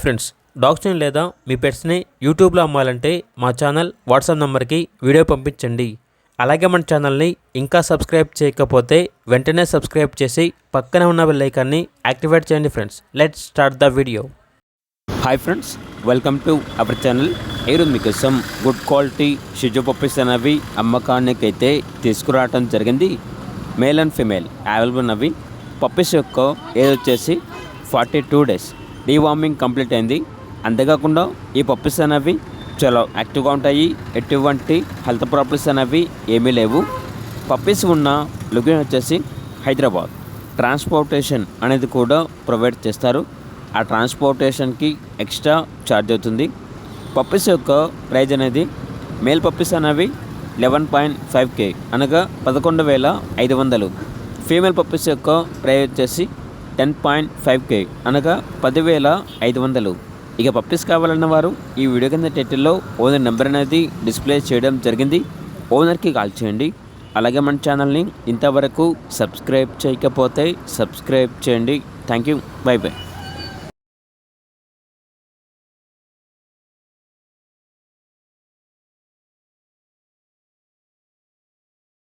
Friends, డాగ్స్ని లేదా మీ పెట్స్ని యూట్యూబ్లో అమ్మాలంటే మా ఛానల్ వాట్సాప్ నెంబర్కి వీడియో పంపించండి. అలాగే మన ఛానల్ని ఇంకా సబ్స్క్రైబ్ చేయకపోతే వెంటనే సబ్స్క్రైబ్ చేసి పక్కనే ఉన్న బెల్ ఐకాన్ని యాక్టివేట్ చేయండి. Friends, let's start the video. Hi friends, welcome to our channel. ఈరోజు మీకోసం గుడ్ క్వాలిటీ షిజు పప్పీస్ అనేవి అమ్మకానికి అయితే తీసుకురావడం జరిగింది. మేల్ అండ్ ఫిమేల్ అవైలబుల్ అవి. పప్పీస్ యొక్క ఏజ్ వచ్చేసి 42 days. డీవార్మింగ్ కంప్లీట్ అయింది. అంతేకాకుండా ఈ పప్పీస్ అనేవి చాలా యాక్టివ్గా ఉంటాయి. ఎటువంటి హెల్త్ ప్రాబ్లమ్స్ అనేవి ఏమీ లేవు. పప్పీస్ ఉన్న లొకేషన్ వచ్చేసి హైదరాబాద్. ట్రాన్స్పోర్టేషన్ అనేది కూడా ప్రొవైడ్ చేస్తారు. ఆ ట్రాన్స్పోర్టేషన్కి ఎక్స్ట్రా ఛార్జ్ అవుతుంది. పప్పీస్ యొక్క ప్రైజ్ అనేది మేల్ పప్పీస్ అనేవి 11.5K అనగా 11,500. ఫీమేల్ పప్పీస్ యొక్క ప్రైజ్ వచ్చేసి 10.5K అనగా 10,500. ఇక పప్పీస్ కావాలన్న వారు ఈ వీడియో కింద టైటిల్లో ఓనర్ నెంబర్ అనేది డిస్ప్లే చేయడం జరిగింది. ఓనర్కి కాల్ చేయండి. అలాగే మన ఛానల్ని ఇంతవరకు సబ్స్క్రైబ్ చేయకపోతే సబ్స్క్రైబ్ చేయండి. Thank you. By by.